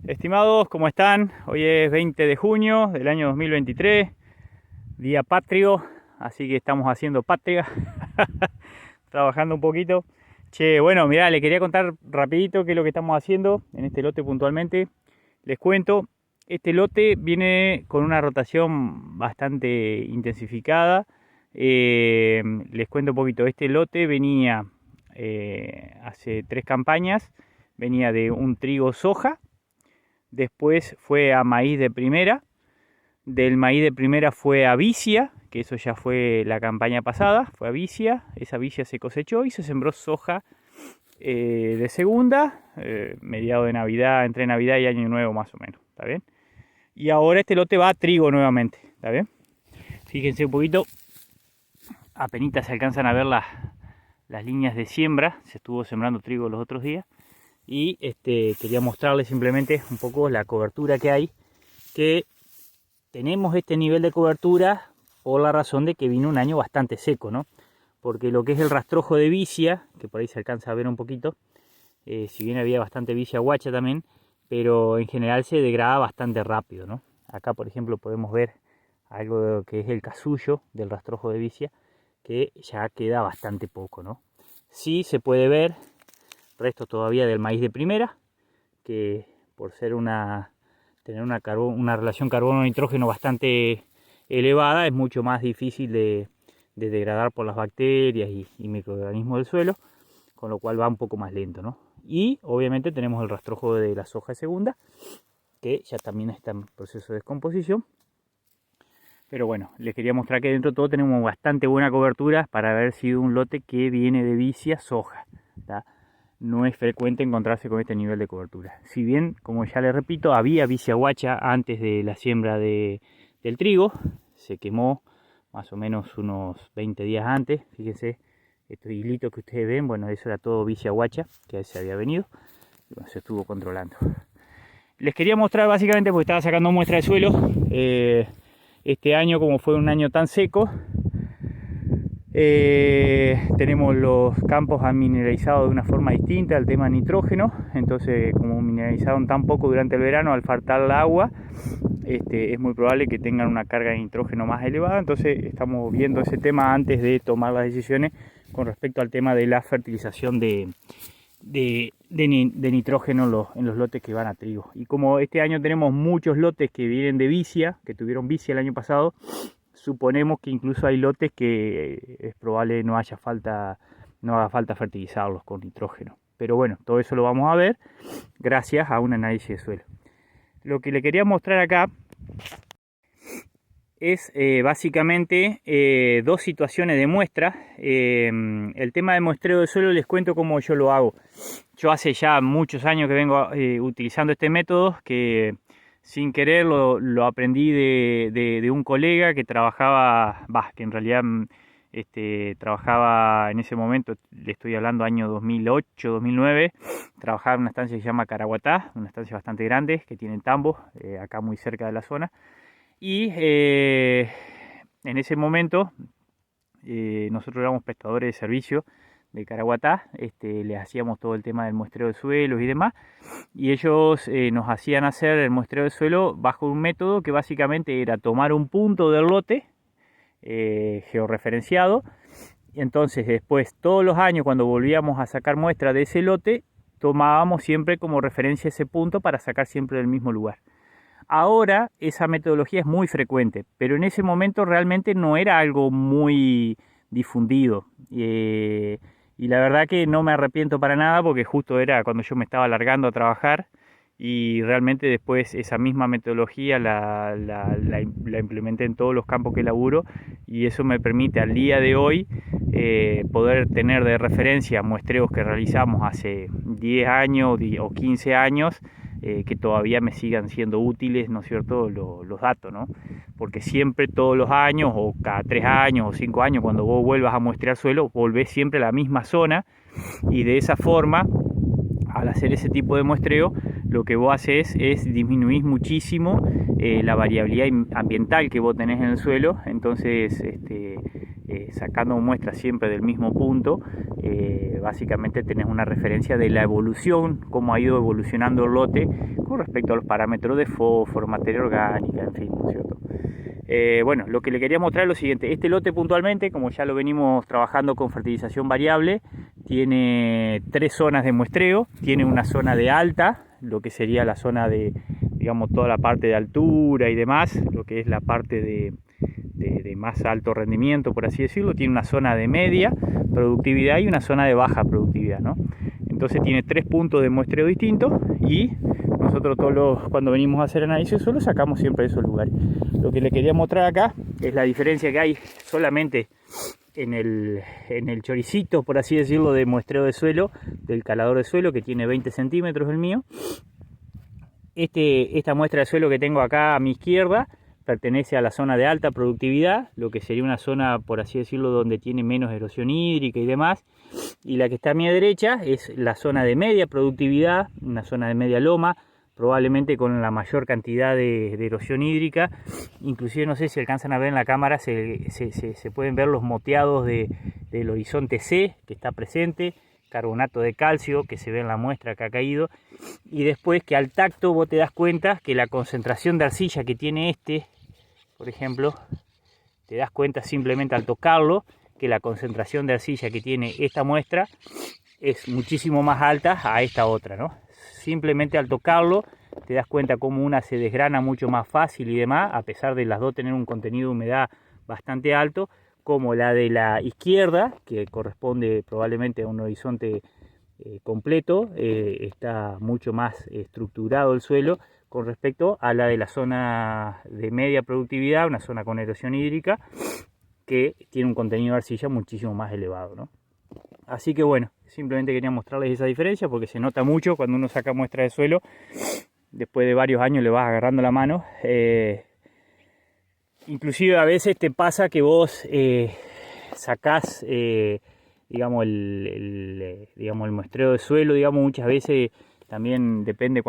Estimados, ¿cómo están? Hoy es 20 de junio del año 2023, día patrio, así que estamos haciendo patria, trabajando un poquito. Che, bueno, mirá, le quería contar rapidito qué es lo que estamos haciendo en este lote puntualmente. Les cuento, este lote viene con una rotación bastante intensificada. Les cuento un poquito, este lote venía hace 3 campañas, venía de un trigo soja. Después fue a maíz de primera, del maíz de primera fue a vicia, que eso ya fue la campaña pasada, fue a vicia, esa vicia se cosechó y se sembró soja de segunda, mediado de Navidad, entre Navidad y Año Nuevo más o menos, ¿está bien? Y ahora este lote va a trigo nuevamente, ¿está bien? Fíjense un poquito, apenitas se alcanzan a ver las líneas de siembra, se estuvo sembrando trigo los otros días. Y quería mostrarles simplemente un poco la cobertura que hay, que tenemos este nivel de cobertura por la razón de que vino un año bastante seco, ¿no? Porque lo que es el rastrojo de vicia, que por ahí se alcanza a ver un poquito, si bien había bastante vicia guacha también, pero en general se degrada bastante rápido, ¿no? Acá por ejemplo podemos ver algo que es el casullo del rastrojo de vicia, que ya queda bastante poco, ¿no? Sí se puede ver resto todavía del maíz de primera, que por ser tener una relación carbono-nitrógeno bastante elevada, es mucho más difícil de degradar por las bacterias y microorganismos del suelo, con lo cual va un poco más lento, ¿no? Y obviamente tenemos el rastrojo de la soja segunda, que ya también está en proceso de descomposición. Pero bueno, les quería mostrar que dentro de todo tenemos bastante buena cobertura para haber sido un lote que viene de vicia soja, ¿tá? No es frecuente encontrarse con este nivel de cobertura. Si bien, como ya les repito, había vicia guacha antes de la siembra del trigo, se quemó más o menos unos 20 días antes. Fíjense, estos hilitos que ustedes ven, bueno, eso era todo vicia guacha que se había venido y bueno, se estuvo controlando. Les quería mostrar básicamente porque estaba sacando muestra de suelo. Este año, como fue un año tan seco, tenemos los campos han mineralizado de una forma distinta al tema nitrógeno. Entonces, como mineralizaron tan poco durante el verano, al faltar el agua, es muy probable que tengan una carga de nitrógeno más elevada. Entonces estamos viendo ese tema antes de tomar las decisiones con respecto al tema de la fertilización de nitrógeno en los lotes que van a trigo. Y como este año tenemos muchos lotes que vienen de vicia, que tuvieron vicia el año pasado, suponemos que incluso hay lotes que es probable no haga falta fertilizarlos con nitrógeno. Pero bueno, todo eso lo vamos a ver gracias a un análisis de suelo. Lo que le quería mostrar acá es básicamente dos situaciones de muestra. El tema de muestreo de suelo les cuento cómo yo lo hago. Yo hace ya muchos años que vengo utilizando este método, que sin querer lo aprendí de un colega que trabajaba, que en realidad trabajaba en ese momento, le estoy hablando año 2008, 2009, trabajaba en una estancia que se llama Caraguatá, una estancia bastante grande que tiene tambos, acá muy cerca de la zona. Y en ese momento nosotros éramos prestadores de servicio de Caraguatá, les hacíamos todo el tema del muestreo de suelos y demás, y ellos nos hacían hacer el muestreo de suelo bajo un método que básicamente era tomar un punto del lote georreferenciado, y entonces después todos los años cuando volvíamos a sacar muestra de ese lote, tomábamos siempre como referencia ese punto para sacar siempre del mismo lugar. Ahora esa metodología es muy frecuente, pero en ese momento realmente no era algo muy difundido. Y la verdad que no me arrepiento para nada, porque justo era cuando yo me estaba largando a trabajar y realmente después esa misma metodología la implementé en todos los campos que laburo, y eso me permite al día de hoy poder tener de referencia muestreos que realizamos hace 10 años o 15 años, que todavía me sigan siendo útiles, ¿no es cierto?, los datos, ¿no? Porque siempre, todos los años, o cada 3 años o 5 años, cuando vos vuelvas a muestrear suelo, volvés siempre a la misma zona, y de esa forma, al hacer ese tipo de muestreo, lo que vos haces es disminuir muchísimo la variabilidad ambiental que vos tenés en el suelo. Entonces sacando muestras siempre del mismo punto, básicamente tenés una referencia de la evolución, cómo ha ido evolucionando el lote con respecto a los parámetros de fósforo, materia orgánica, en fin, ¿no es cierto? Bueno, lo que le quería mostrar es lo siguiente. Este lote puntualmente, como ya lo venimos trabajando con fertilización variable, tiene 3 zonas de muestreo. Tiene una zona de alta, lo que sería la zona de, digamos, toda la parte de altura y demás, lo que es la parte de más alto rendimiento, por así decirlo. Tiene una zona de media productividad y una zona de baja productividad, ¿no? Entonces tiene 3 puntos de muestreo distintos y nosotros cuando venimos a hacer análisis de suelo sacamos siempre esos lugares. Lo que le quería mostrar acá es la diferencia que hay solamente en el choricito, por así decirlo, de muestreo de suelo, del calador de suelo, que tiene 20 centímetros el mío. Esta muestra de suelo que tengo acá a mi izquierda pertenece a la zona de alta productividad, lo que sería una zona, por así decirlo, donde tiene menos erosión hídrica y demás. Y la que está a mi derecha es la zona de media productividad, una zona de media loma, probablemente con la mayor cantidad de erosión hídrica. Inclusive no sé si alcanzan a ver en la cámara, se pueden ver los moteados del horizonte C que está presente, carbonato de calcio que se ve en la muestra que ha caído, y después que al tacto vos te das cuenta que la concentración de arcilla que tiene por ejemplo, te das cuenta simplemente al tocarlo que la concentración de arcilla que tiene esta muestra es muchísimo más alta a esta otra, ¿no? Simplemente al tocarlo te das cuenta cómo una se desgrana mucho más fácil y demás, a pesar de las dos tener un contenido de humedad bastante alto, como la de la izquierda, que corresponde probablemente a un horizonte completo, está mucho más estructurado el suelo con respecto a la de la zona de media productividad, una zona con erosión hídrica, que tiene un contenido de arcilla muchísimo más elevado, ¿no? Así que bueno, simplemente quería mostrarles esa diferencia porque se nota mucho cuando uno saca muestra de suelo. Después de varios años le vas agarrando la mano. Inclusive a veces te pasa que vos sacás, digamos, digamos, el muestreo de suelo, digamos, muchas veces también depende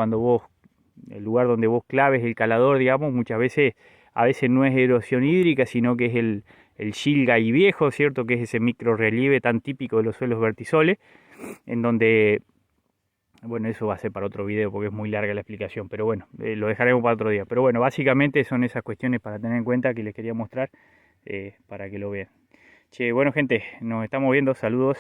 el lugar donde vos claves el calador, digamos, muchas veces, a veces no es erosión hídrica, sino que es el shilgai viejo, ¿cierto? Que es ese micro relieve tan típico de los suelos vertisoles, en donde, bueno, eso va a ser para otro video porque es muy larga la explicación, pero bueno, lo dejaremos para otro día. Pero bueno, básicamente son esas cuestiones para tener en cuenta que les quería mostrar para que lo vean. Che, bueno gente, nos estamos viendo, saludos.